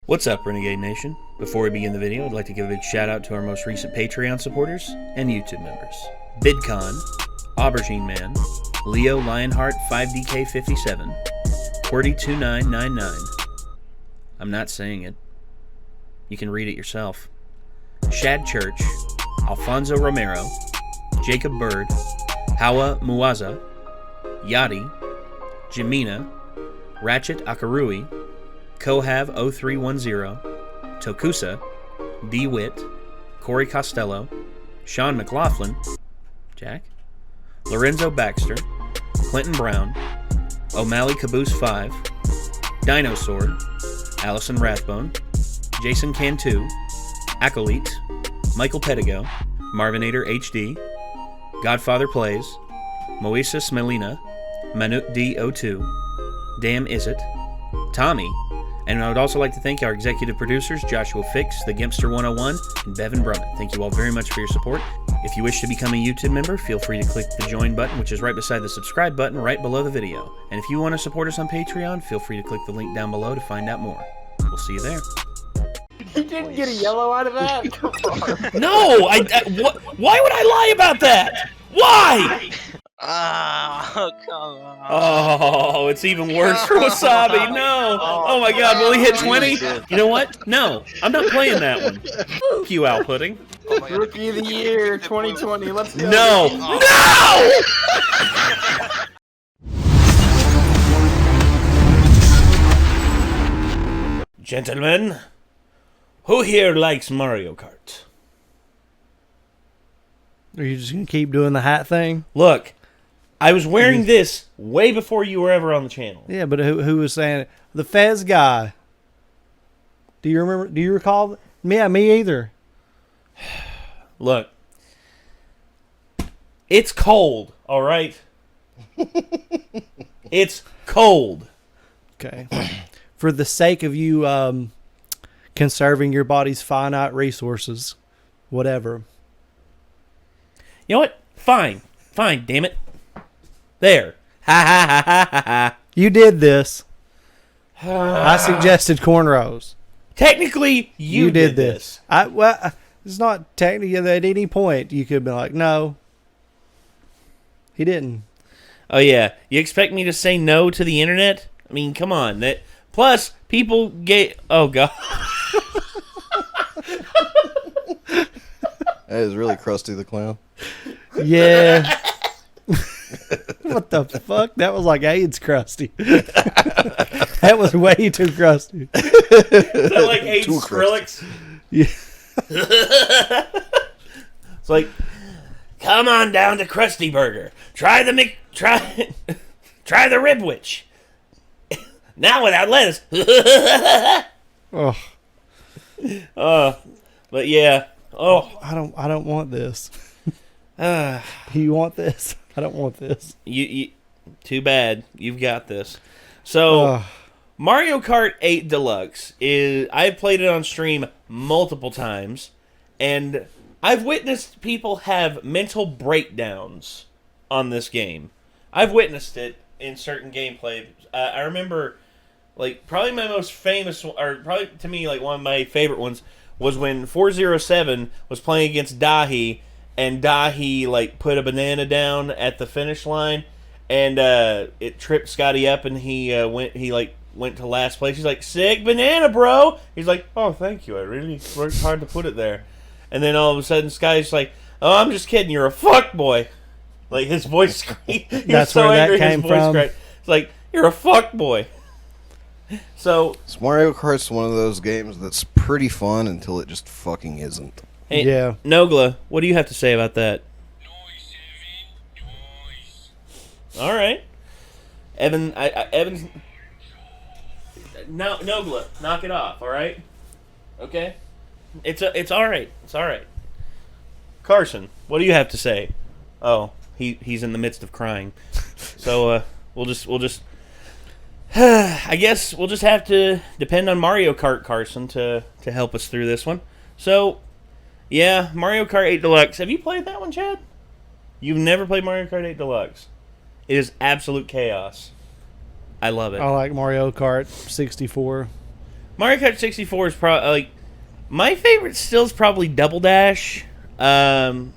What's up, Renegade Nation? Before we begin the video, I'd like to give a big shout out to our most recent Patreon supporters and YouTube members. Bidcon, Aubergine Man, Leo Lionheart5dk57, QWERTY2999. I'm not saying it. You can read it yourself. Shad Church, Alfonso Romero, Jacob Bird, Hawa Muaza, Yadi, Jimina, Ratchet Akarui, Kohav0310, Tokusa, D-Wit, Corey Costello, Sean McLaughlin, Jack, Lorenzo Baxter, Clinton Brown, O'Malley Caboose 5, Dinosaur, Allison Rathbone, Jason Cantu, Acoleyte, Michael Pedigo, Marvinator HD, Godfather Plays, Moises Melina, Manut D02, Damn Is It, Tommy, and I would also like to thank our executive producers, Joshua Fix, The Gimpster 101, and Bevan Brummett. Thank you all very much for your support. If you wish to become a YouTube member, feel free to click the join button, which is right beside the subscribe button right below the video. And if you want to support us on Patreon, feel free to click the link down below to find out more. We'll see you there. You didn't get a yellow out of that? Come on. No! Why would I lie about that? Why? Oh, come on. Oh, it's even worse for Wasabi. No. Oh my god, will he hit 20? You know what? No, I'm not playing that one. F you, Al Pudding. Rookie of the Year 2020. Let's go. No! No! Gentlemen, who here likes Mario Kart? Are you just going to keep doing the hat thing? Look, I was wearing this way before you were ever on the channel. Yeah, but who was saying it? The Fez guy. Do you remember? Do you recall? Yeah, me either. Look, it's cold, all right? It's cold. Okay. For the sake of you conserving your body's finite resources, whatever. You know what? Fine. Fine, damn it. There. Ha ha ha ha ha ha. You did this. I suggested cornrows. Technically, you did this. Well, it's not technically at any point you could have been like, no. He didn't. Oh, yeah. You expect me to say no to the internet? I mean, come on. Plus, people get... Oh, God. That is really Krusty the Clown. Yeah. What the fuck? That was like AIDS crusty. That was way too crusty. Is that like AIDS Skrillex? Yeah. It's like, come on down to Krusty Burger. Try the Ribwich. Now without lettuce. But yeah. Oh, I don't want this. You want this? I don't want this. You too bad. You've got this. So, Mario Kart 8 Deluxe I've played it on stream multiple times, and I've witnessed people have mental breakdowns on this game. I've witnessed it in certain gameplay. I remember, like, probably my most famous, or probably to me, like, one of my favorite ones was when 407 was playing against Dahi, and Dahi, like, put a banana down at the finish line, and it tripped Scotty up, and he went to last place. He's like, sick banana, bro! He's like, oh, thank you. I really worked hard to put it there. And then all of a sudden, Scotty's like, oh, I'm just kidding. You're a fuck boy. Like, his voice screamed. That's so where angry, that came from. It's like, you're a fuck boy. So Mario Kart's one of those games that's pretty fun until it just fucking isn't. Hey, yeah. Nogla, what do you have to say about that? All right, Evan. Evan's. No, Nogla, knock it off. All right. Okay. It's all right. It's all right. Carson, what do you have to say? Oh, he's in the midst of crying. So we'll just. I guess we'll just have to depend on Mario Kart Carson to help us through this one. So, yeah, Mario Kart 8 Deluxe. Have you played that one, Chad? You've never played Mario Kart 8 Deluxe. It is absolute chaos. I love it. I like Mario Kart 64. Mario Kart 64 is probably like my favorite. Still is probably Double Dash. Mario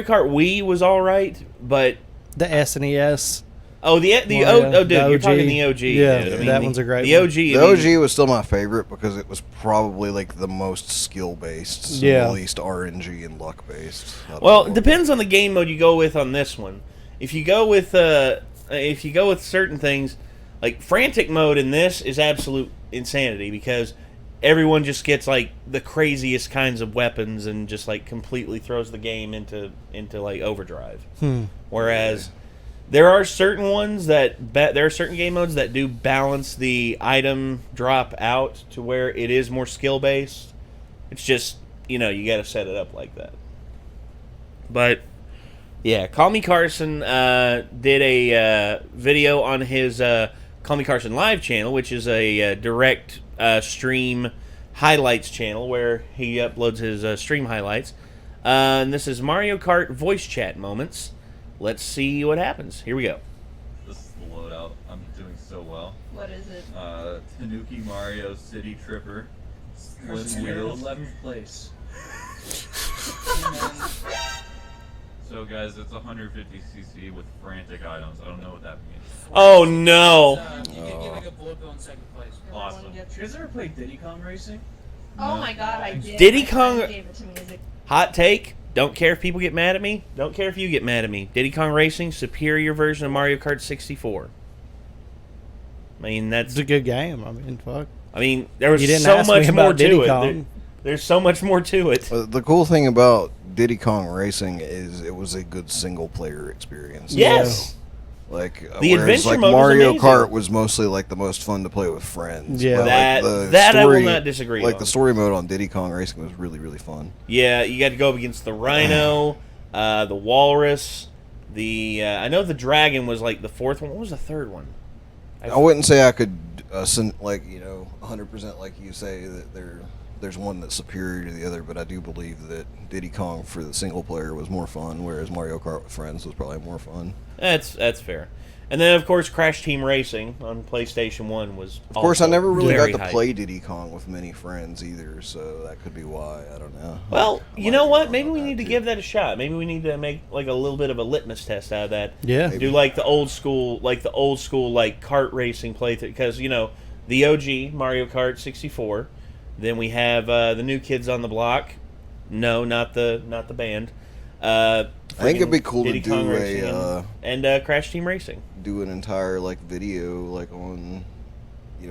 Kart Wii was all right, but The SNES. dude, you're talking the OG. Yeah, dude. I mean, that one's a great the one. OG. The OG was still my favorite because it was probably like the most skill based, so Yeah. the least RNG and luck based. Well, it depends on the game mode you go with on this one. If you go with certain things, like frantic mode in this is absolute insanity because everyone just gets like the craziest kinds of weapons and just like completely throws the game into like overdrive. Whereas there are certain ones there are certain game modes that do balance the item drop out to where it is more skill based. It's just you got to set it up like that. But yeah, Call Me Carson did a video on his Call Me Carson Live channel, which is a direct stream highlights channel where he uploads his stream highlights. And this is Mario Kart voice chat moments. Let's see what happens. Here we go. This is the loadout. I'm doing so well. What is it? Tanuki Mario City Tripper. Split wheels. 11th place. So guys, it's 150cc with frantic items. I don't know what that means. Oh no! You can get like a bullet bill in second place. Awesome. You guys ever played Diddy Kong Racing? Oh my god, I did. Diddy My friend Kong- gave it to me as a Hot take. Don't care if people get mad at me. Don't care if you get mad at me. Diddy Kong Racing, superior version of Mario Kart 64. I mean, It's a good game. I mean, fuck. there was You didn't so ask much me more about Diddy to it. Kong. There's so much more to it. The cool thing about Diddy Kong Racing is it was a good single player experience. Yes. Like The whereas adventure like mode was Mario amazing. Kart was mostly like the most fun to play with friends. Yeah. But, That- like, the that I will story, not disagree Like on. the story mode on Diddy Kong Racing was really really fun. Yeah, you got to go up against the Rhino, the Walrus, I know the Dragon was like the fourth one. What was the third one? I wouldn't say I could 100% like you say that there's one that's superior to the other, but I do believe that Diddy Kong for the single player was more fun, whereas Mario Kart with friends was probably more fun. That's fair. And then of course Crash Team Racing on PlayStation 1 was Of course, I never really got very to hype. play Diddy Kong with many friends either, so that could be why. I don't know. Well, I you might know be what? wrong Maybe on we that, need to too. give that a shot. Maybe we need to make like a little bit of a litmus test out of that. Yeah. Do like the old school like kart racing playthrough because the OG Mario Kart 64. Then we have the new kids on the block. No, not the band. I think it'd be cool Diddy to Kong do Racing and Crash Team Racing. do an entire like video like on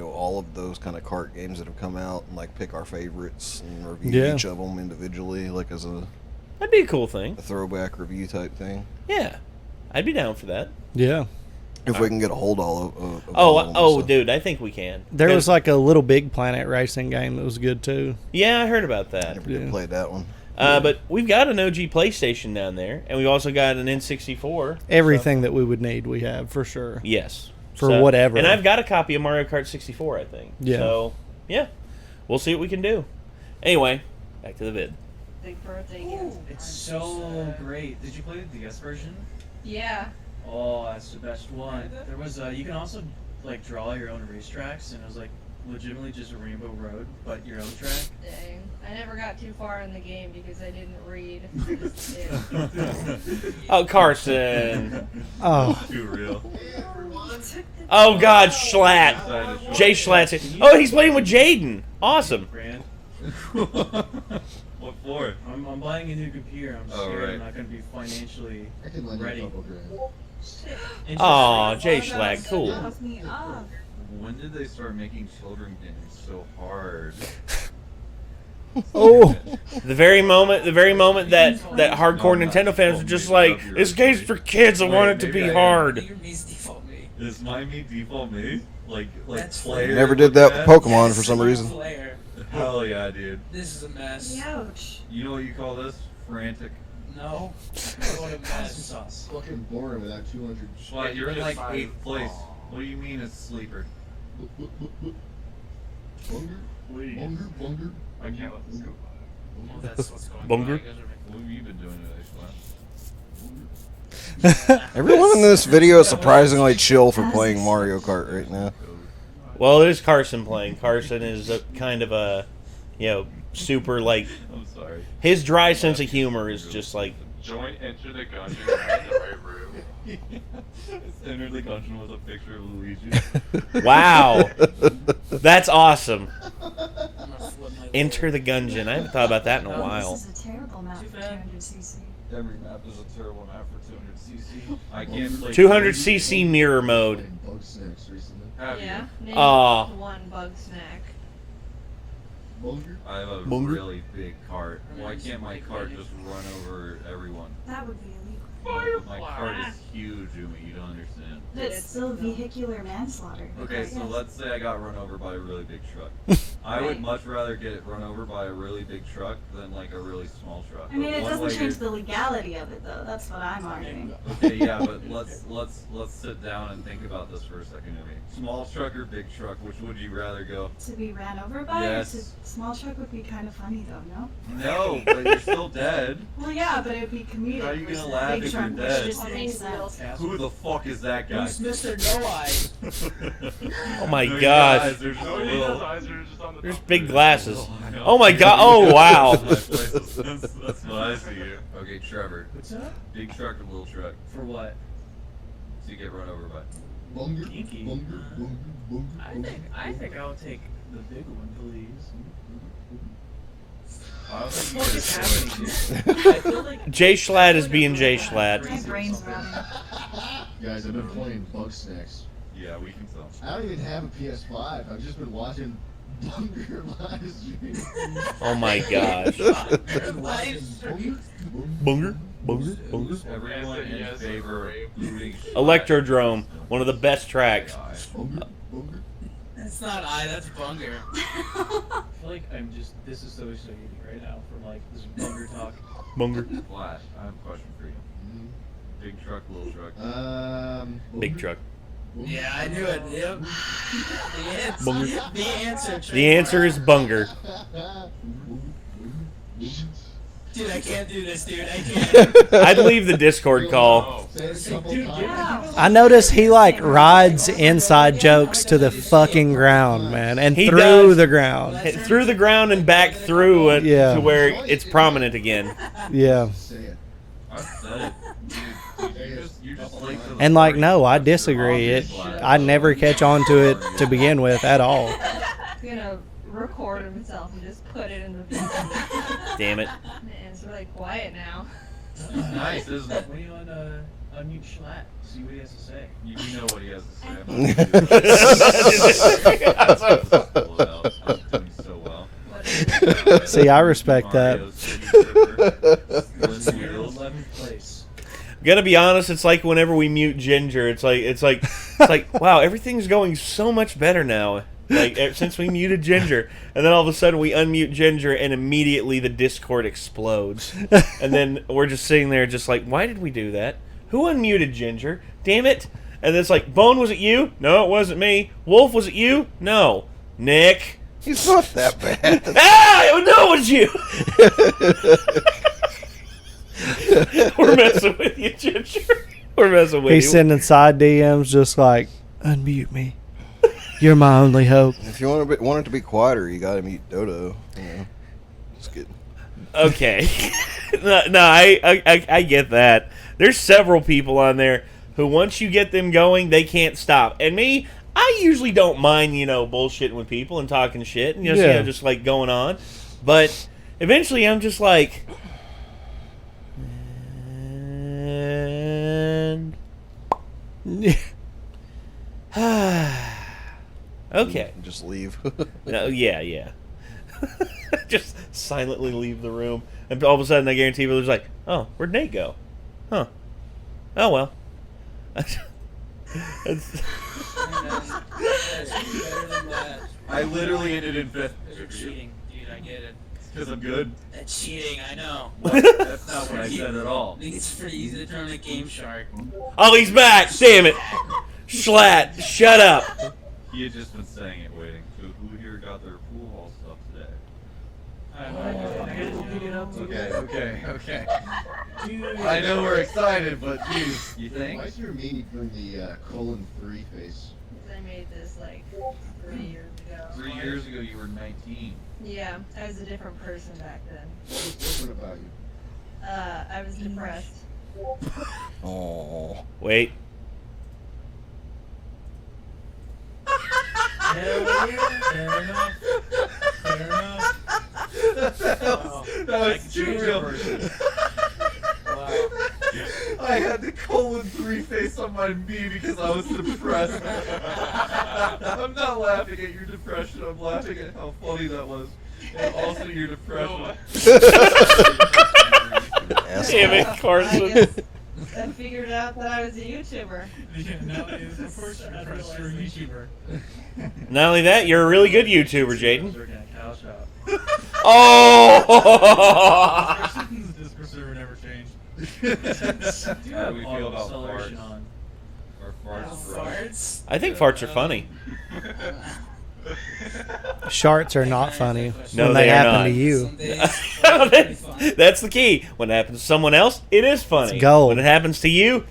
all of those kind of kart games that have come out and like pick our favorites and review Yeah. each of them individually, like as a That'd be a cool thing. throwback review type thing. Yeah, I'd be down for that. Yeah. If we can get a hold of all of them, so. Dude, I think we can. There was like a Little Big Planet racing game that was good too. Yeah, I heard about I that. never did play that one. But we've got an OG PlayStation down there, and we've also got an N64. Everything that we would need, we have for sure. Yes. For whatever. And I've got a copy of Mario Kart 64, I think. Yeah. So, yeah. We'll see what we can do. Anyway, back to the vid. big birthday gift. It's so great. Did you play the DS version? Yeah. Oh, that's the best one. There was you can also like draw your own racetracks, and it was like legitimately just a rainbow road, but your own track. Dang. I never got too far in the game because I didn't read. I just did. Oh, Carson. Oh, Too real. Oh, God, Schlatt. Jay Schlatt's it. Oh, he's playing with Jaden. Awesome. Grand. What for? I'm buying a new computer. I'm Oh, scared right. I'm not going to be financially I can lend you a ready. couple grand. Aw, Jay Schlatt, cool. When did they start making children games so hard? oh, The very moment that hardcore Nintendo fans were just like, this game's for kids, I want it to be hard. Is my me default me? Like That's player? Never did that with Pokemon for some reason. Player. Hell yeah, dude. This is a mess. Ouch. You know what you call this? Frantic. No. What a mess. Sauce. Fucking boring with that 200. What? You're in like 8th place. What do you mean it's sleeper? Bunger? Bunger? Bunger? I can't let this go by. Well, that's what's going Bunger? on. You guys are making- What have you been doing today, Schlatt? Everyone in this video is surprisingly chill for playing Mario Kart right now. Well, it is Carson playing. Carson is a, kind of a, super like. I'm sorry. His dry sense of humor is just like. Join enter the gungeon in the right room. Enter the dungeon with a picture of Luigi. Wow, that's awesome. Enter the gungeon. I haven't thought about that in a while. This is a terrible map for 200cc. Every map is a terrible map for 200cc. I can't play 200cc mirror mode. Bug snacks recently. Have Yeah. Name Aw. one bug snack. Bulger? I have a Bunger? really big cart. Why can't my cart just run over everyone? That would be illegal. My cart is huge, Umi. You don't understand. That's still vehicular manslaughter. Okay, so Yes. let's say I got run over by a really big truck. I would much rather get run over by a really big truck than like a really small truck. I mean, it One doesn't way change to- the legality of it, though. That's what I'm arguing. Okay, yeah, but let's sit down and think about this for a second, Umi. Small truck or big truck? Which would you rather go? To be ran over by? Yes. Or to, small truck would be kind of funny, though, no? No, but you're still dead. Well, yeah, but it would be comedic. How are you gonna versus laugh big if truck, you're which dead? just makes sense. Who the fuck is that guy? Who's Mr. No Eye? Oh my No, gosh. guys, there's just a No, his little. eyes are just on the There's top. big glasses. I know. Oh my god. Oh wow. That's what I see. Okay, Trevor. What's up? Big truck or little truck? For what? So you get run over by. Bulger? Kinky. Bulger? Bulger? I think I'll take the big one, please. I don't think What you is get happening? I feel like Jay Schlatt is being Jay Schlatt. My brain's running. Guys, I've been playing Bug Snacks. Yeah, we can tell. I don't even have a PS5. I've just been watching Bulger live stream. Oh my gosh. Bunger. Bunger. Bunger. Everyone in favor of looting. Electrodrome. One of the best tracks. Bulger? Bulger? that's not I, that's Bunger. I feel like I'm just disassociating right now from like this Bunger talk. Bunger. Flash, I have a question for you. Big truck, little truck. Big truck. Yeah, I knew it. Yep. Bunger. The answer. The answer is Bunger. Dude, I can't do this, dude. I can't. I'd leave the Discord call. Say it a couple times. Yeah. I notice he like rides inside jokes to the fucking ground, man, and He through does. the ground, through the ground and back through it Yeah. to where it's prominent again. Yeah. Say it. I said it. Dude, you just late to the And like, party. no, I disagree. It, I never catch on to it to begin with at all. He's gonna record himself and just put it in the video. Damn it. And it's really quiet now. It's nice, isn't it? When you unmute Schlatt, see what he has to say. You know what he has to say. I'm doing so well. See, I respect that. Mario, City Tripper, Spin Wheels. 11th place. Gotta be honest, it's like whenever we mute Ginger, it's like, wow, everything's going so much better now. Like since we muted Ginger, and then all of a sudden we unmute Ginger, and immediately the Discord explodes, and then we're just sitting there, just like, why did we do that? Who unmuted Ginger? Damn it! And it's like, Bone, was it you? No, it wasn't me. Wolf, was it you? No. Nick. He's not that bad. Ah, no, it was you. We're messing with you, Ginger. We're messing with He's you. sending side DMs just like, unmute me. You're my only hope. If you want it to be quieter, you got to mute Dodo. You know, just kidding. Okay. no, I get that. There's several people on there who once you get them going, they can't stop. And me, I usually don't mind, bullshitting with people and talking shit and just like going on. But eventually I'm just like, and okay. Just leave. No, yeah. Just silently leave the room, and all of a sudden, I guarantee people are just like, "Oh, where'd Nate go? Huh? Oh well." It's- I literally ended in 5th. You're cheating, dude. I get it. Because I'm good. That's cheating. I know. That's not what I said at all. It's pretty easy to turn on a Game Shark. Oh, he's back! Damn it, Schlatt, shut up. He had just been saying it, waiting. So who here got their pool hall stuff today? Okay. Dude, I know we're excited, but geez, you think? Why is your meanie doing the colon 3 face? I made this like 3 years ago. 3 years ago, you were 19. Yeah, I was a different person back then. What about you? I was depressed. Oh. Wait. Fair enough. Fair enough. That was too real. Wow. I had the :3 face on my knee because I was depressed. I'm not laughing at your depression. I'm laughing at how funny that was. And also your depression. Damn it, Carson. I figured out that I was a YouTuber. Yeah, no, it's of course you're a YouTuber. Not only that, you're a really good YouTuber, Jaden. Working at Cow Shop. Oh! The Discord server never changed. How do we feel about Acceleration farts? on. Or farts? Farts? I think farts are funny. Sharts are not funny No, when they they are happen not. to you. That's the key. When it happens to someone else, it is funny. It's gold. When it happens to you,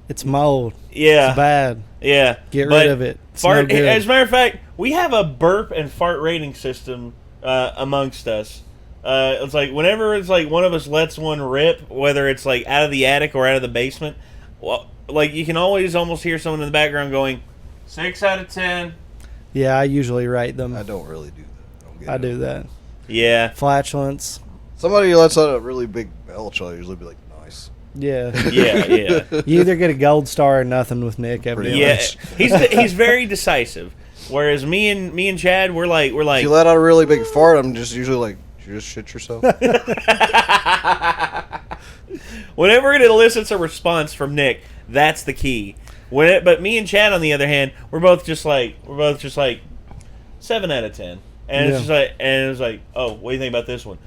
It's mold. yeah. It's bad. Yeah. Get But rid of it. It's Fart, no good. as a matter of fact, we have a burp and fart rating system amongst us. It's like whenever it's like one of us lets one rip, whether it's like out of the attic or out of the basement, well, like you can always almost hear someone in the background going, 6 out of 10. Yeah, I usually rate them. I don't really do that. I do that. Yeah. Flatulence. Somebody who lets out a really big belch, I'll usually be like, nice. Yeah. Yeah. You either get a gold star or nothing with Nick. Evidently. Yeah. He's very decisive. Whereas me and Chad, we're like. If you let out a really big fart, I'm just usually like, did you just shit yourself? Whenever it elicits a response from Nick, that's the key. But me and Chad, on the other hand, we're both just like 7 out of 10, and Yeah. it's like, oh, what do you think about this one?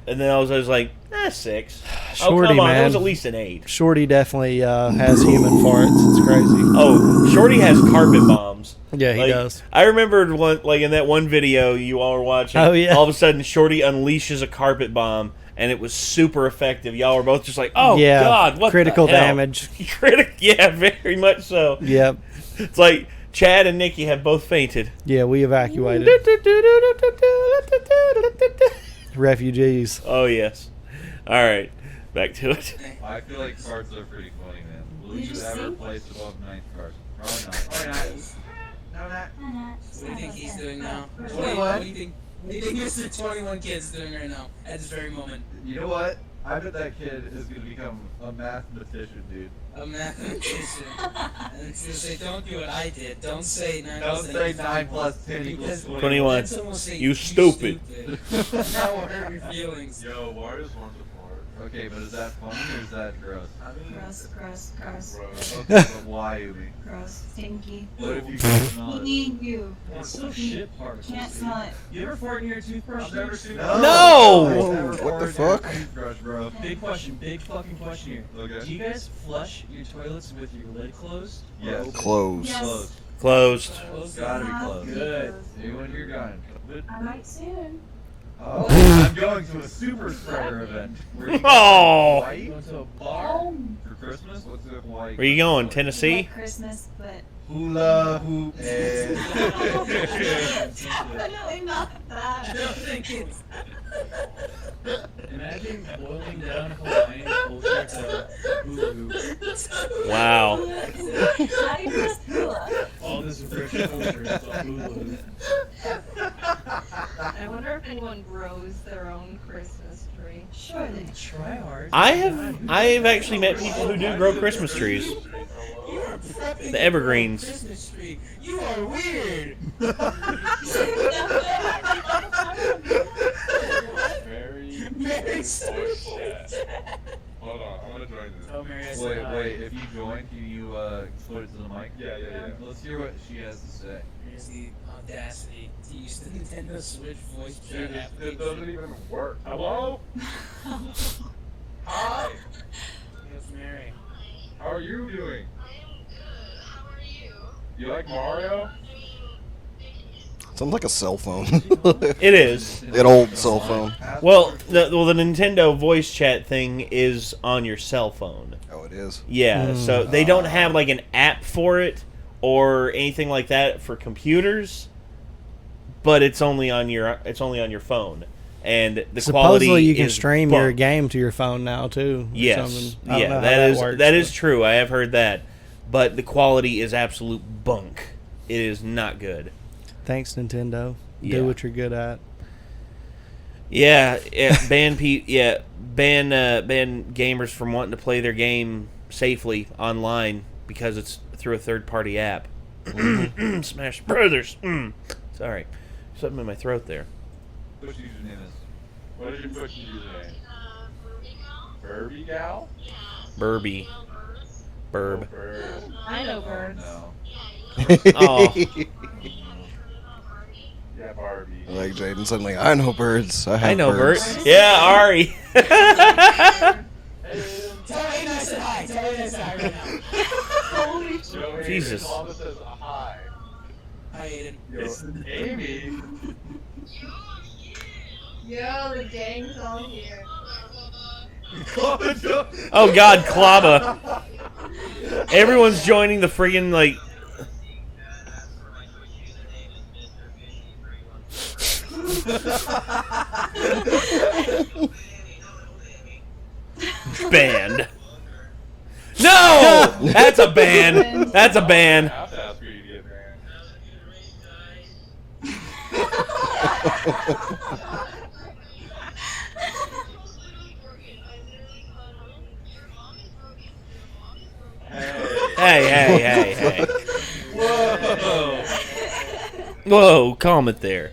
And then I was like, 6. Shorty, come on, man. it was at least an 8. Shorty definitely has human farts. It's crazy. Oh, Shorty has carpet bombs. Yeah, he Like, does. I remembered one, like in that one video you all were watching. Oh, yeah. All of a sudden, Shorty unleashes a carpet bomb, and it was super effective. Y'all were both just like, "Oh Yeah, God, what critical the hell?" damage. Yeah, very much so. Yep. It's like Chad and Nikki have both fainted. Yeah, we evacuated. Refugees. Oh yes. All right, back to it. I feel like cards are pretty funny, man. Will you just ever think- place above 9th card? Probably not. Or not. No, not. What What do you think he's doing now? What 21? do you think Mr. 21 Kid's doing right now at this very moment? You know what? I bet that kid is going to become a mathematician, dude. A mathematician. And it's gonna say, don't do what I did. Don't say 9 Don't plus say 10 9 plus 10 equals 21. Then someone will say, You stupid. Now we'll hurt your feelings. Yo, why is one apart? Okay, but is that funny or is that gross? Gross, gross, gross. Okay, but why, Umi? Gross. Stinky. What if you can smell it? Eating you. It's so shit particles. Can't smell it. You ever fart in your toothbrush? I've never seen No! No! I've never What the farted in your fuck? toothbrush, bro. Big question, big fucking question here. Okay. Do you guys flush your toilets with your lid closed? Yes. Close. Yes. Close. Closed. Gotta be Not close. Good. Anyone here going? I might soon. Oh, I'm going to a super spreader event. Where you Oh. Hawaii Going to a bar? for Christmas? What's the Hawaii? Where you going? Like Tennessee? Christmas, but Hula hoop. definitely not that. Imagine boiling down Hawaiian culture to hula hoop. Wow. How do you just hula? All this rich culture is a hula hoop. I wonder if anyone grows their own Christmas tree. Surely. Try hard. I have actually met people who do grow Christmas trees. You are prepping The evergreens. for a Christmas tree. You are weird. Very bullshit. Hold on, I'm gonna join this. Tell Mary I said Wait, hi. wait. If you join, can you put it to the mic? Yeah, yeah, yeah. Let's hear what she has to say. Here's the audacity to use the Nintendo Switch voice chat Dude, it application. doesn't even work. Hello? Hi. Yes, Mary. How are you doing? You like Mario? Sounds like a cell phone. It is. An old cell phone. Well, the Nintendo voice chat thing is on your cell phone. Oh, it is? Yeah, so they don't have like an app for it or anything like that for computers, but it's only on your phone. And the supposedly quality you can is stream bunk. your game to your phone now too. or Yes, something. I don't know yeah, how that works, is but- true. I have heard that, but the quality is absolute bunk. It is not good. Thanks, Nintendo. Yeah. Do what you're good at. Yeah, ban gamers from wanting to play their game safely online because it's through a third-party app. Smash Brothers. Sorry, something in my throat there. Twitch username is. What is your Twitch username? Burby Gal? Burby. Burb. I know birds. No. Oh. Yeah, Barbie. Like Jaden suddenly, I know birds. I know birds. birds. Yeah, Ari. Tell Aiden I said hi. Tell Aiden I said hi right now. Holy Joe Jesus. Columbus says hi. Hi, Aiden. It's Amy. Yo, the gang's all here. Oh God, Klaba. Everyone's joining the friggin' like. Band. No! That's a ban. That's a ban. I have to ask for you to get banned. Hey. Whoa! Whoa, calm it there.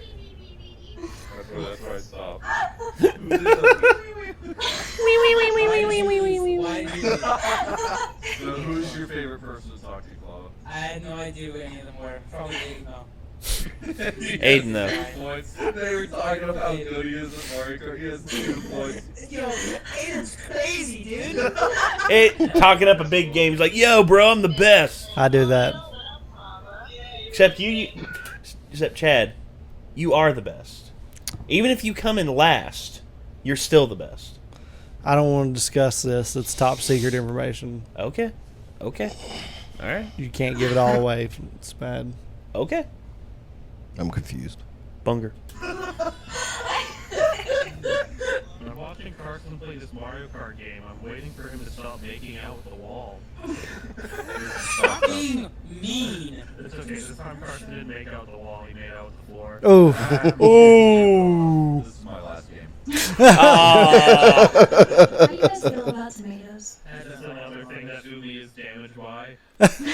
That's where I stopped. So who's your favorite person to talk to, Claude? I had no idea who any of them were. Probably Aiden though. Aiden, though. Points. They were talking about how good he is at Mario Kart. He has 2 points. Yo, Aiden's crazy, dude. Talking up a big game. He's like, yo, bro, I'm the best. I do that. Except except Chad, you are the best. Even if you come in last, you're still the best. I don't want to discuss this. It's top secret information. Okay. All right. You can't give it all away. It's bad. Okay. I'm confused. Bunger. I'm watching Carson play this Mario Kart game. I'm waiting for him to stop making out with the wall. Stop being mean. It's okay. This time Carson didn't make out with the wall. He made out with the floor. Oh. This is my last game. How do you guys feel about tomatoes? That's another thing that Umi is damaged by. I think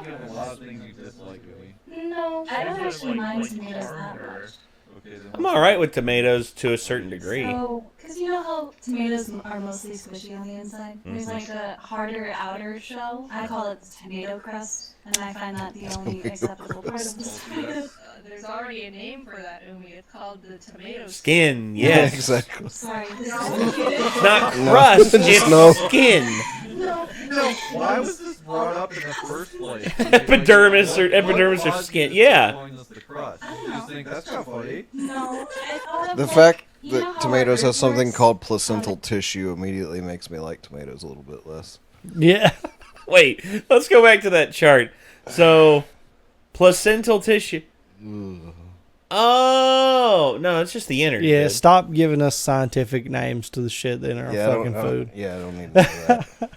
you have a lot of things you dislike, Amy. No, I don't Is it, actually like mind tomatoes hard that or- much. Okay, then I'm all right with tomatoes to a certain degree. So, because you know how tomatoes are mostly squishy on the inside? There's like a harder outer shell. I call it the tomato crust, and I find that the only acceptable part of the tomato. There's already a name for that, Umi. It's called the tomato Skin, Yeah, yes. exactly. Sorry, this is It's not No. crust, Just it's no. skin. why was this brought up in the first place? Epidermis or skin. Yeah. Calling this the crust. You just think that's kind of funny. No, I thought of The like, fact you know that how tomatoes our has something earthworms- called placental tissue immediately makes me like tomatoes a little bit less. Yeah. Wait, let's go back to that chart. So, placental tissue. Oh, no, it's just the inner. Yeah, dude. stop giving us scientific names to the shit that in our Yeah, I fucking don't, food. yeah, I don't need to know that.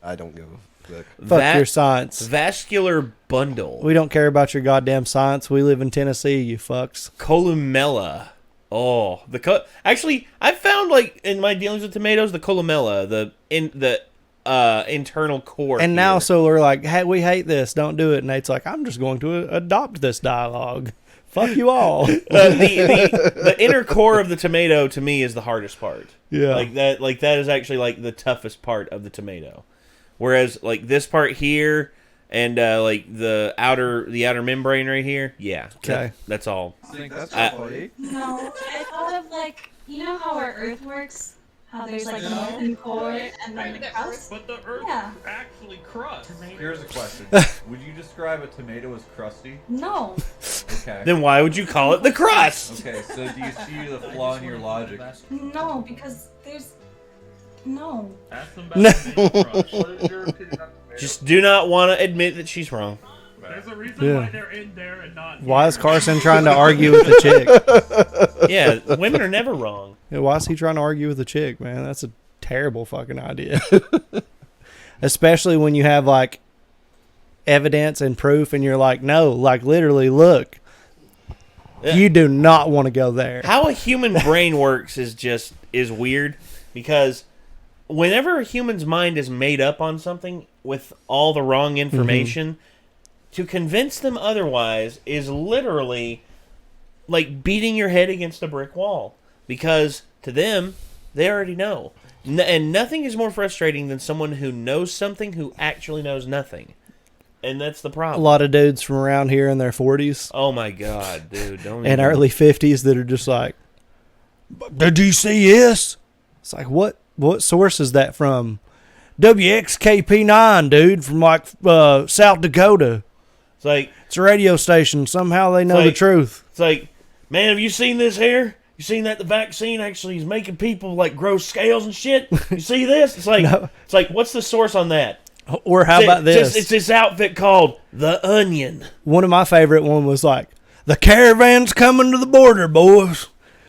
I don't give a fuck. Fuck your science. Vascular bundle. We don't care about your goddamn science. We live in Tennessee, you fucks. Columella. Oh, actually, I found like in my dealings with tomatoes, the columella, the internal core. And now, here. so we're like, hey, we hate this. Don't do it. And Nate's like, I'm just going to adopt this dialogue. Fuck you all. The inner core of the tomato to me is the hardest part. Yeah. Like that is actually like the toughest part of the tomato. Whereas like this part here and like the outer membrane right here, yeah. Okay. That's all. I think that's kind of funny. No, I thought of like, you know how our Earth works? How there's like the molten core and then the crust. But the earth Yeah. is actually crust. Here's a question. Would you describe a tomato as crusty? No. Okay. Then why would you call it the crust? Okay, so do you see the flaw in your logic? No, because there's no. Ask them No. about tomato crust. What is your opinion on tomatoes? Just do not want to admit that she's wrong. There's a reason Yeah. why they're in there and not Why here. is Carson trying to argue with the chick? Yeah, women are never wrong. Yeah, why is he trying to argue with the chick, man? That's a terrible fucking idea. Especially when you have like evidence and proof and you're like, no, like literally look. You do not want to go there. How a human brain works is weird, because whenever a human's mind is made up on something with all the wrong information, to convince them otherwise is literally like beating your head against a brick wall, because to them, they already know. And nothing is more frustrating than someone who knows something who actually knows nothing. And that's the A problem. lot of dudes from around here in their 40s Oh my god, dude. Don't and even- early 50s that are just like, did you see this? It's like, what source is that from? WXKP9, dude, from like South Dakota. It's like, it's a radio station. Somehow they know the like- truth. it's like, man, have you seen this here? You seen that the vaccine actually is making people like grow scales and shit? You see this? It's like, No. it's like, what's the source on that? Or how about this? It's this outfit called The Onion. One of my favorite one was like, the caravan's coming to the border, boys.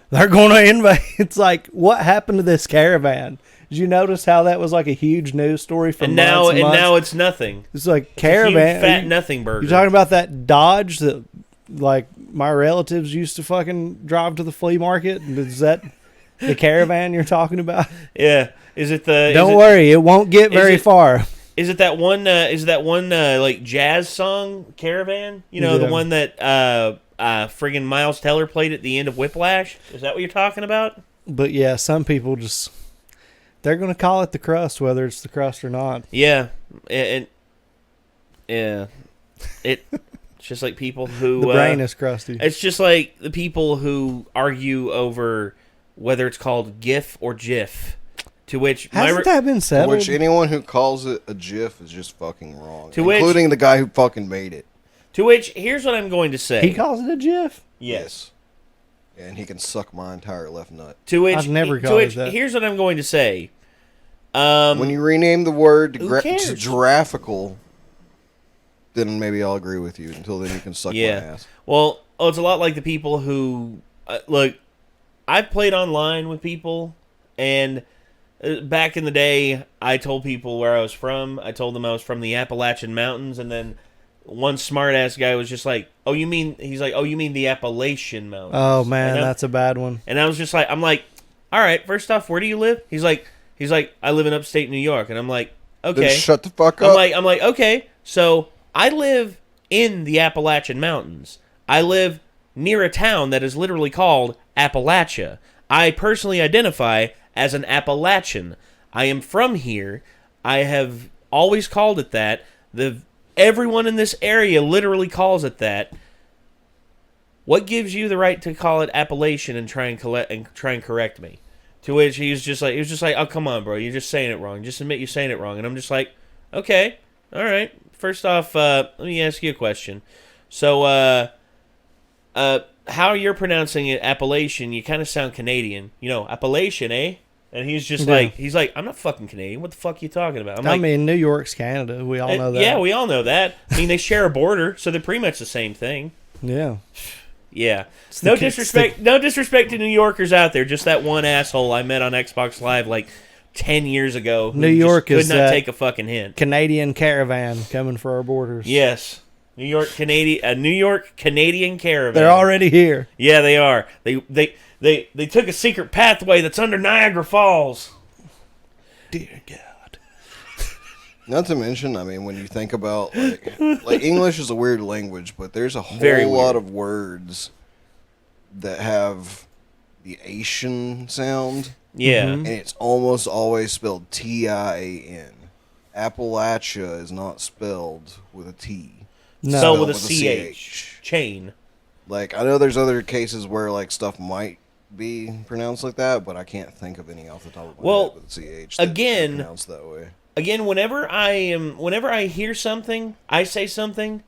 They're going to invade. It's like, what happened to this caravan? Did you notice how that was like a huge news story for And months and months? now it's nothing. It's like It's a caravan. huge fat nothing burger. You talking about that Dodge that like my relatives used to fucking drive to the flea market? Is that the caravan you're talking about? Yeah. Is it the? Don't worry, it won't get very far. Is it that one? Like jazz song, Caravan? You know, the Yeah. one that friggin' Miles Teller played at the end of Whiplash. Is that what you're talking about? But yeah, some people just they're gonna call it the crust, whether it's the crust or not. Yeah, yeah. It's just like people who The brain is crusty. It's just like the people who argue over whether it's called GIF or GIF. To which Hasn't that been To settled? which anyone who calls it a GIF is just fucking wrong. To which- including the guy who fucking made it. To which, here's what I'm going to say. He calls it a GIF. Yes. And he can suck my entire left nut. To which, I've never to called which, it that. here's what I'm going to say. When you rename the word to, who cares? to graphical, then maybe I'll agree with you. Until then, you can suck my ass. Well, it's a lot like the people who look. I've played online with people, and back in the day, I told people where I was from. I told them I was from the Appalachian Mountains, and then one smart ass guy was just like, "Oh, you mean?" He's like, "Oh, you mean the Appalachian Mountains?" Oh man, And that's a bad one. And I was just like, I'm like, all right. First off, where do you live? He's like, I live in upstate New York, and I'm like, okay. Then shut the fuck up. I'm like, okay. So I live in the Appalachian Mountains. I live near a town that is literally called Appalachia. I personally identify as an Appalachian. I am from here. I have always called it that. Everyone in this area literally calls it that. What gives you the right to call it Appalachian and try and correct me? To which he was just like, oh, come on, bro, you're just saying it wrong. Just admit you're saying it wrong. And I'm just like, okay, all right. First off, let me ask you a question. So, how you're pronouncing it, Appalachian? You kind of sound Canadian. You know, Appalachian, eh? And he's just Yeah. he's like, I'm not fucking Canadian. What the fuck are you talking about? I'm I like, mean, New York's Canada. We all know that. yeah, we all know that. I mean, they share a border, so they're pretty much the same thing. Yeah. Yeah. the No kids disrespect. No disrespect to New Yorkers out there. Just that one asshole I met on Xbox Live like 10 years ago. Who New York just is could not that take a fucking hint. Canadian caravan coming for our borders. Yes. New York Canadian caravan. They're already here. Yeah, they are. They took a secret pathway that's under Niagara Falls. Dear God. Not to mention, I mean, when you think about like English is a weird language, but there's a whole Very lot weird. of words that have the Asian sound. Yeah. And it's almost always spelled T-I-A-N. Appalachia is not spelled with a T. No. Spelled with a CH. CH. Chain. Like, I know there's other cases where like stuff might be pronounced like that, but I can't think of any off the top of my Well, head with CH that's again, pronounced that way. Again, whenever I hear something, I say something,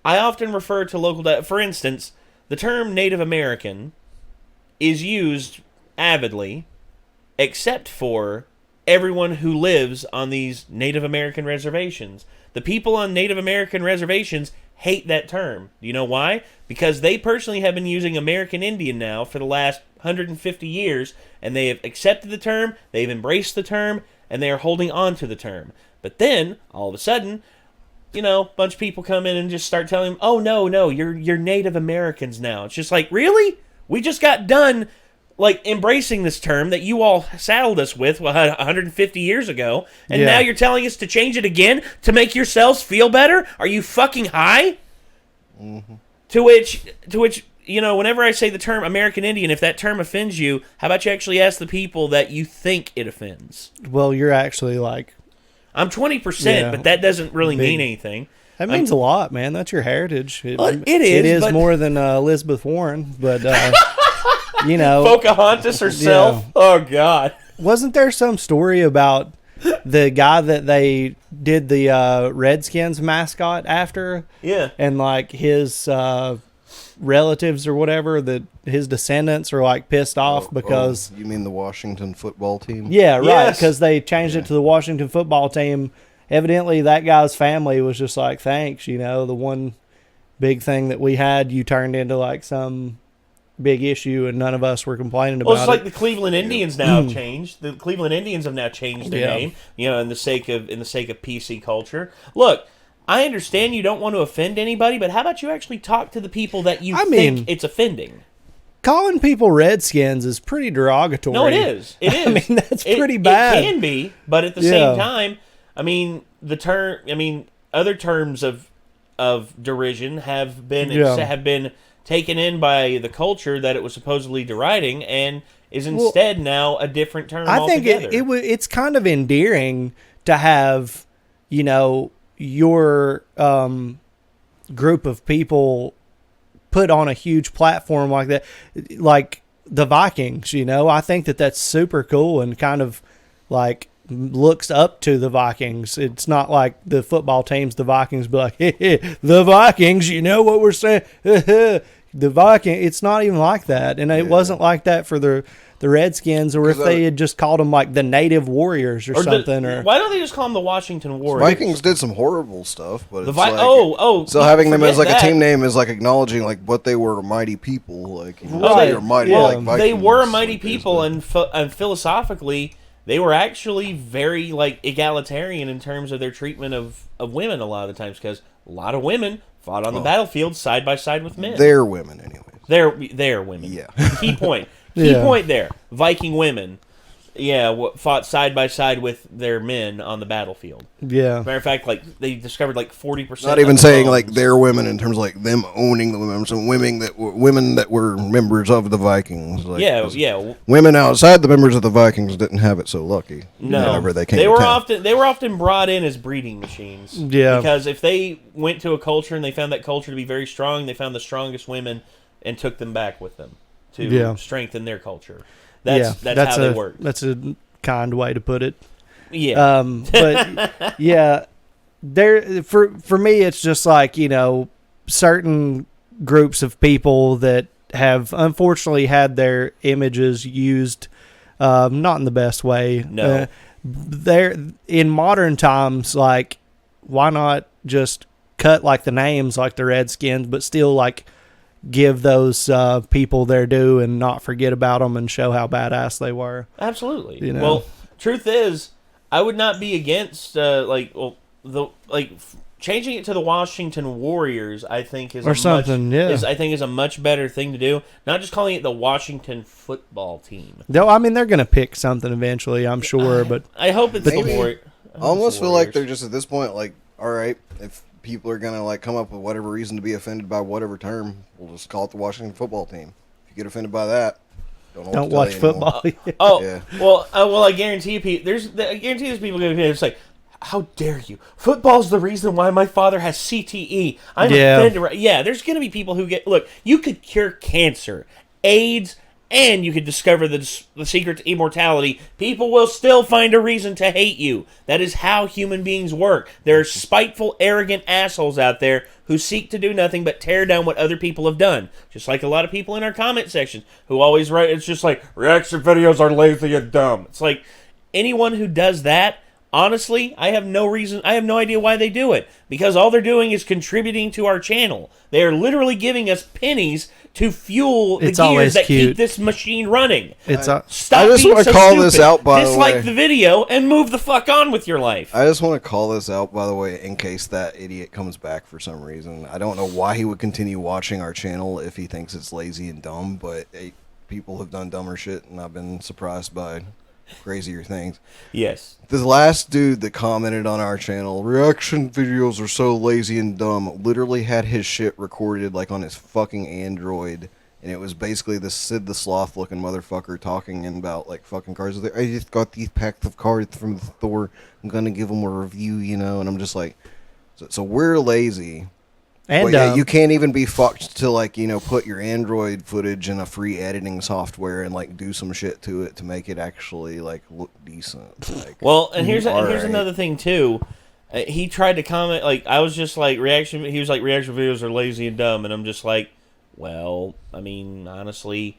I often refer to local. For instance, the term Native American is used avidly, except for everyone who lives on these Native American reservations. The people on Native American reservations hate that term. Do you know why? Because they personally have been using American Indian now for the last 150 years, and they have accepted the term, they've embraced the term, and they are holding on to the term. But then, all of a sudden, a bunch of people come in and just start telling them, oh, no, you're Native Americans now. It's just like, really? We just got done, embracing this term that you all saddled us with 150 years ago, and now you're telling us to change it again to make yourselves feel better? Are you fucking high? Mm-hmm. To which, whenever I say the term American Indian, if that term offends you, how about you actually ask the people that you think it offends? Well, you're actually I'm 20%, but that doesn't really mean anything. That means a lot, man. That's your heritage. It is more than Elizabeth Warren, but Pocahontas herself. Yeah. Oh God! Wasn't there some story about the guy that they did the Redskins mascot after? Yeah, and his relatives or whatever, that his descendants are pissed off because you mean the Washington football team? Yeah, right. Because they changed it to the Washington football team. Evidently, that guy's family was just like, thanks, the one big thing that we had, you turned into some big issue, and none of us were complaining about it. Well, it's like the Cleveland Indians now changed. The Cleveland Indians have now changed their name, in the sake of PC culture. Look, I understand you don't want to offend anybody, but how about you actually talk to the people that you think it's offending? Calling people Redskins is pretty derogatory. No, it is. It is. I mean, that's pretty bad. It can be, but at the same time, other terms of derision have been taken in by the culture that it was supposedly deriding, and is instead now a different term altogether. I think it's kind of endearing to have, your group of people put on a huge platform like that, like the Vikings. I think that's super cool and kind of looks up to the Vikings. It's not like the football teams, the Vikings, be like, hey, the Vikings, you know what we're saying? The Viking. It's not even like that, and it wasn't like that for the Redskins, or if they had just called them the Native Warriors or something. Why don't they just call them the Washington Warriors? Vikings did some horrible stuff, but so having them as a team name is acknowledging what they were a mighty people. They were mighty. Vikings, they were a mighty people, and philosophically, they were actually very egalitarian in terms of their treatment of women a lot of the times, because a lot of women fought on the battlefield side by side with men. They're women, anyways. They're women. Yeah. Key point. Key point there. Viking women, fought side by side with their men on the battlefield. Yeah. Matter of fact, they discovered 40%. Not even saying they're women in terms of them owning the women. Some women that were members of the Vikings. Women outside the members of the Vikings didn't have it so lucky. No, whenever they came. They were often brought in as breeding machines. Yeah. Because if they went to a culture and they found that culture to be very strong, they found the strongest women and took them back with them to strengthen their culture. That's how they work. That's a kind way to put it. Yeah. But there for me, it's just certain groups of people that have unfortunately had their images used not in the best way. No. They're in modern times, why not just cut the names the Redskins, but still give those people their due and not forget about them and show how badass they were. Absolutely. Well, truth is, I would not be against changing it to the Washington Warriors. I think is a much better thing to do. Not just calling it the Washington football team. No, I mean they're going to pick something eventually, I'm sure. But I hope it's the Warriors. I almost feel like they're just at this point all right, if people are gonna come up with whatever reason to be offended by whatever term, we'll just call it the Washington football team. If you get offended by that, don't watch football. Well, I guarantee you, there's people going to be just how dare you? Football's the reason why my father has CTE. I'm offended. Yeah, there's going to be people who you could cure cancer, AIDS, and you could discover the secret to immortality, people will still find a reason to hate you. That is how human beings work. There are spiteful, arrogant assholes out there who seek to do nothing but tear down what other people have done. Just like a lot of people in our comment sections who always write, it's just like, reaction videos are lazy and dumb. It's like, anyone who does that, honestly, I have no idea why they do it. Because all they're doing is contributing to our channel. They are literally giving us pennies to fuel the gears that keep this machine running. Stop I just want to call this out, by the way. Dislike the video and move the fuck on with your life. I just want to call this out, by the way, in case that idiot comes back for some reason. I don't know why he would continue watching our channel if he thinks it's lazy and dumb, but people have done dumber shit, and I've been surprised by crazier things. Yes. The last dude that commented on our channel, reaction videos are so lazy and dumb, literally had his shit recorded like on his fucking Android, and it was basically this Sid the Sloth looking motherfucker talking about like fucking cards. I just got these packs of cards from the store. I'm gonna give them a review, you know, and I'm just like, so we're lazy. And yeah, you can't even be fucked to like, you know, put your Android footage in a free editing software and like do some shit to it to make it actually like look decent. Like, well, and here's another thing too. He tried to comment like I was just like reaction. He was like reaction videos are lazy and dumb, and I'm just like, well, I mean, honestly,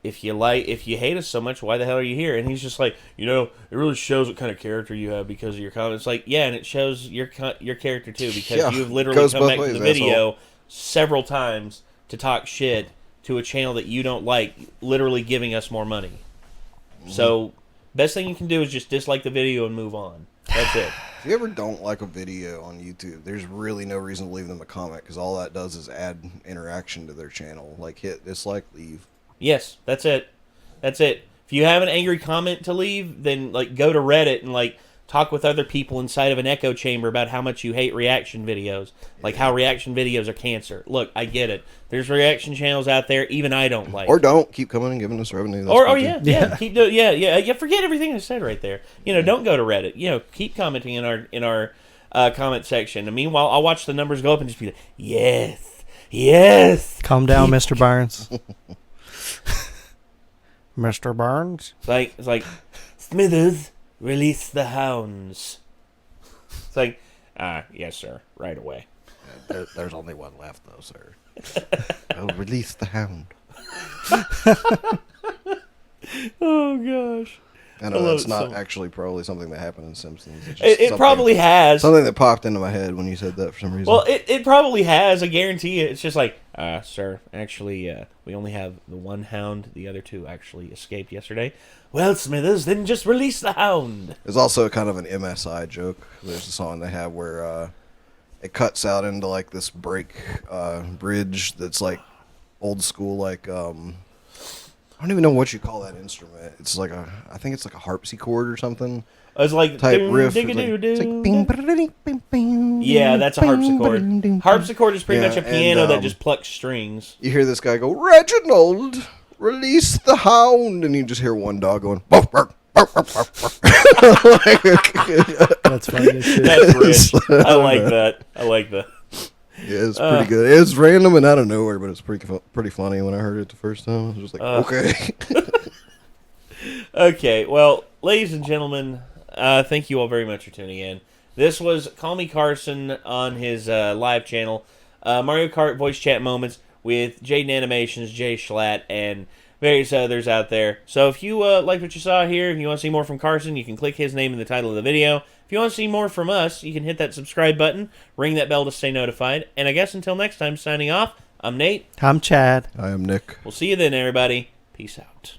if you hate us so much, why the hell are you here? And he's just like, you know, it really shows what kind of character you have because of your comments. Like, yeah, and it shows your character too because you've literally come back to the video several times to talk shit to a channel that you don't like, literally giving us more money. Mm-hmm. So, best thing you can do is just dislike the video and move on. That's it. If you ever don't like a video on YouTube, there's really no reason to leave them a comment because all that does is add interaction to their channel. Like, hit dislike, leave. Yes, that's it. That's it. If you have an angry comment to leave, then like go to Reddit and like talk with other people inside of an echo chamber about how much you hate reaction videos. Like how reaction videos are cancer. Look, I get it. There's reaction channels out there even I don't like. Or don't keep coming and giving us revenue. Keep doing yeah. Forget everything I said right there. You know, don't go to Reddit. You know, keep commenting in our comment section. And meanwhile, I'll watch the numbers go up and just be like, yes. Calm down, Mr. Barnes. Mr. Barnes? It's like Smithers, release the hounds. It's like, yes, sir, right away. There's only one left, though, sir. I'll release the hound. Oh, gosh. I know that's not actually probably something that happened in Simpsons. It probably has. Something that popped into my head when you said that for some reason. Well, it probably has. I guarantee it. It's just like, sir, actually, we only have the one hound. The other two actually escaped yesterday. Well, Smithers, then just release the hound. There's also kind of an MSI joke. There's a song they have where it cuts out into like this break bridge that's like old school, like I don't even know what you call that instrument. It's like I think it's like a harpsichord or something. It's like type riff. It's like yeah, that's a harpsichord. Harpsichord is pretty much a piano that just plucks strings. You hear this guy go, Reginald, release the hound, and you just hear one dog going, bark, bark. That's funny as shit. That's rich. I like that. Yeah, it's pretty good. It's random and out of nowhere, but it's pretty funny when I heard it the first time. I was just like, okay. Okay, well, ladies and gentlemen, thank you all very much for tuning in. This was Call Me Carson on his live channel, Mario Kart voice chat moments with Jaden Animations, Jay Schlatt, and various others out there. So if you like what you saw here, if you want to see more from Carson, you can click his name in the title of the video. If you want to see more from us, you can hit that subscribe button, ring that bell to stay notified. And I guess until next time, signing off, I'm Nate. I'm Chad. I am Nick. We'll see you then, everybody. Peace out.